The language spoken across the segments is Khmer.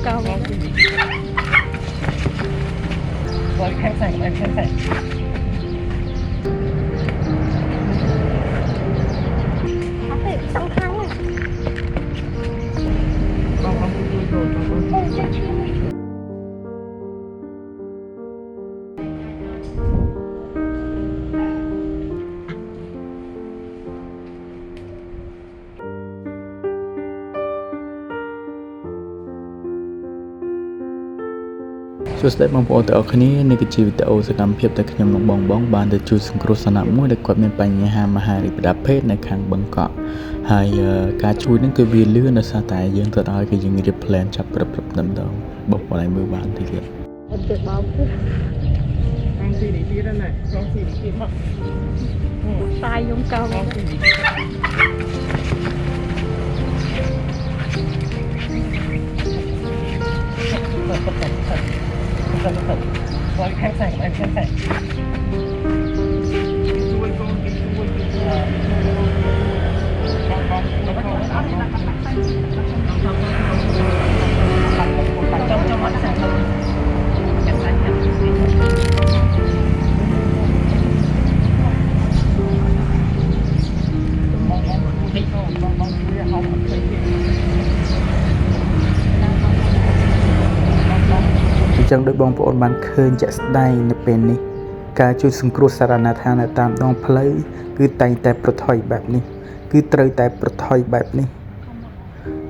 cao rồi khang sành em khang sành sẵn khăn này. Ôi, chết chim này. សួស្តីបងប្អូនទាំងអស់គ្នានេះគឺជាវីដេអូសកម្មភាពដែលខ្ញុំនឹងបងបានទៅជួយសង្គ្រោះសំណាក់មួយដែលគាត់មានបញ្ហាមហារីកភេទនៅខាងបឹងកក់ហើយការជួយនឹងគឺវាលឿនដោយសារតែយើងទៅដល់គឺយើងរៀប plan ចាប់ព្រឹបតែម្ដងបងប្អូនឲ្យមើលបានតិចទៀតអត់ទៅបោកពុះខាងទីនេះទៀតណាខាងទីនេះទៀតមកសាយយំកៅខាងទីនេះrồi khang sành em khang sành chui con chui trong mắt sành thôi chẳng sànhចឹងដោយបងប្អូនបានឃើញជាក់ស្ដែងនៅពេលនេះការជួយសង្គ្រោះសារណដ្ឋានតាមដងផ្លូវគឺតែងតែប្រថុយបែបនេះគឺត្រូវតែប្រថុយបែបនេះ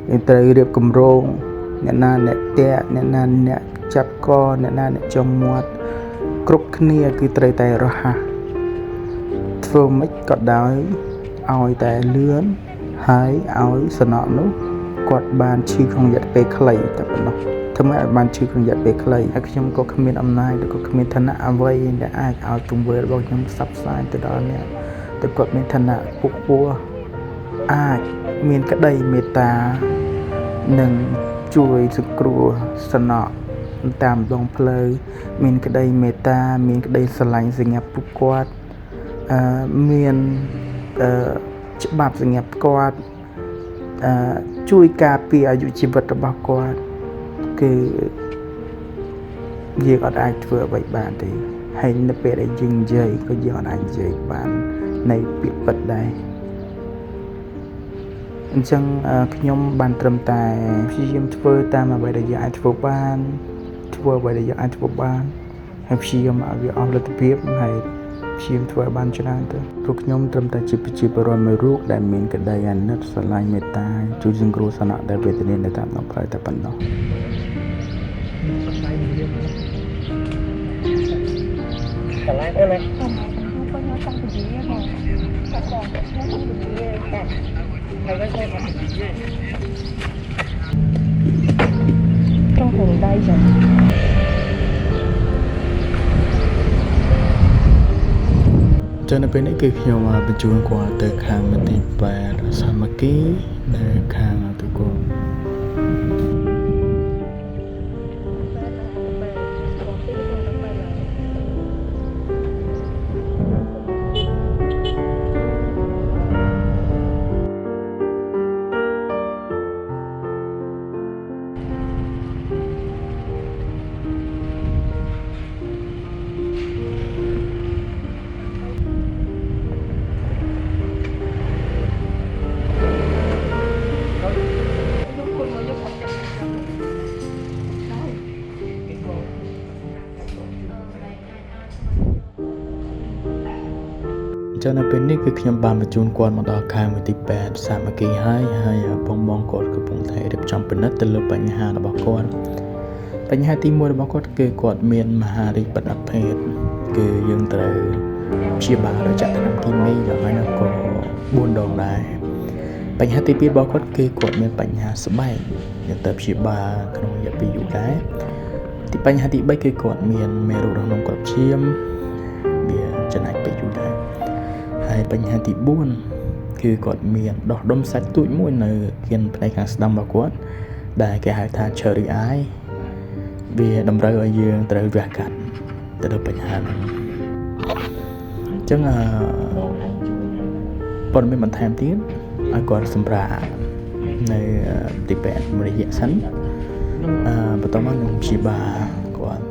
យើងត្រូវរៀបគម្រោងអ្នកណាអ្នកតាក់អ្នកណាអ្នកចាប់កអ្នកណាអ្នកចំមាត់គ្រប់គ្នាគឺត្រូវតែរហ័សធ្វើម៉េចក៏ដោយឲ្យតែលឿនហើយឲ្យសំណក់នោះគាត់បានឈឺក្នុងរយៈពេលខ្លីតែប៉ុណ្ណោះធ្វើឲ្យបានឈឺក្នុងរយៈពេលខ្លីហើយខ្ញុំក៏គ្មានអំណាចឬក៏គ្មានឋានៈអ្វីដែលអាចឲ្យទង្វើរបស់ខ្ញុំផ្សព្វផ្សាយទៅដល់អ្នកតែគាត់មានឋានៈពុកពោះអាចមានក្តីមេត្តានិងជួយសង្គ្រោះសំណក់តាមដងផ្លូវមានក្តីមេត្តាមានក្តីស្រឡាញ់សម្រាប់ពួកគាត់មានច្បាប់សម្រាប់គាត់ជួយការពារអាយុជីវិតរបស់គាត់គឺយើងអត់អាចធ្វើអ្វីបានទេហើយនៅពេលដែលយើងនិយាយក៏យើងអត់អាចនិយាយបាននៃពាក្យពិតដែរអញ្ចឹងខ្ញុំបានត្រឹមតែព្យាយាមធ្វើតាមអ្វីដែលយើងអាចធ្វើបានធ្វើអ្វីដែលយើងអាចធ្វើបានហើយព្យាយាមឲ្យវាអស់លទ្ធភាពហើយព្យាយាមធ្វើឲ្យបានច្រើនទៅព្រោះខ្ញុំត្រឹមតែជាប្រជាពលរដ្ឋមួយរូបដែលមានក្តីអាណិតស្រឡាញ់មេត្តាជួយសង្គ្រោះសំណក់ដែលវេទនានៅតាមដងផ្លូវតែប៉ុណ្ណោះកន្លែងនេះណាខ្ញុំចង់ទៅនិយាយមកខ្ញុំចង់ទៅនិយាយតែហើយវិញខ្ញុំអត់និយាយtrong hồn đây rồi ចឹងនៅពេលនេះគឺខ្ញុំបញ្ជូនគាត់ទៅខាងមន្ទីរពេទ្យសាមគ្គីនៅខាងទូកូនចឹងនៅពេលនេះគឺខ្ញុំបានបញ្ជូនគាត់មកដល់ខាងមន្ទីរពេទ្យសាមគ្គីហើយបងគាត់កំពុងតែរៀបចំពិនិត្យទៅលើបញ្ហារបស់គាត់បញ្ហាទី1របស់គាត់គឺគាត់មានមហារីកភេទគឺយើងត្រូវព្យាបាលដោយចាក់ថ្នាំគីមីយ៉ាងណាក៏4ដងដែរបញ្ហាទី2របស់គាត់គឺគាត់មានបញ្ហាស្បែកយើងត្រូវព្យាបាលក្នុងរយៈពេលយូរដែរបញ្ហាទី3គឺគាត់មានមេរោគក្នុងក្របឈាមវាចំណាយពេលយូរដែរហើយបញ្ហាទី4គឺគាត់មានដោះដុំសាច់ទូចមួយនៅគៀនផ្នែកខាងស្ដាំរបស់គាត់ដែលគេហៅថា cherry eye វាតម្រូវឲ្យយើងត្រូវវះកាត់ទៅលើបញ្ហាហ្នឹងអញ្ចឹងព័ត៌មានបន្ថែមទៀតឲ្យគាត់សម្រាប់នៅទីពេទ្យមួយរយៈសិន បន្តមកនឹងព្យាបាលគាត់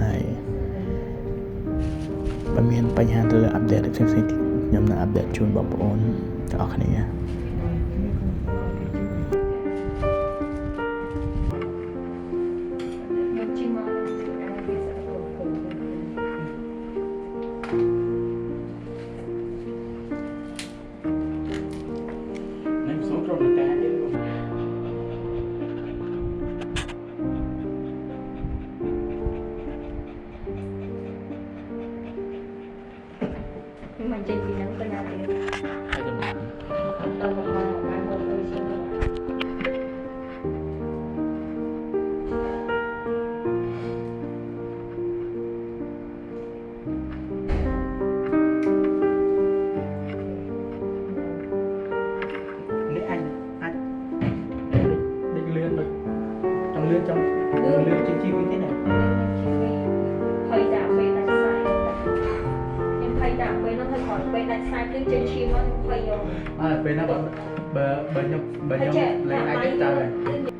ហើយបើមានបញ្ហាទៅលើអាប់ដេតផ្សេងៗទៀតខ្ញុំនឹងអាប់ដេតជូនបងប្អូនទាំងអស់គ្នា ខ្ញុំជិះមកដល់វាសក់ទៅនឹងសូមក្រុមការទៀត nhưng mà trên thì nắng bên nào thì ហើយទៅមក đâu mà một đôi xin rồi នេះអាចដេកលឿនដូចចង់លឿនចង់លឿនជាងជីវិតទេណា thầy giảm về đánh sai nhưng thầy giảm về nó hơi khỏi về đánh sai cứ trên chim nó thầy rồi ពេលណាបើខ្ញុំលេងអាចទៅ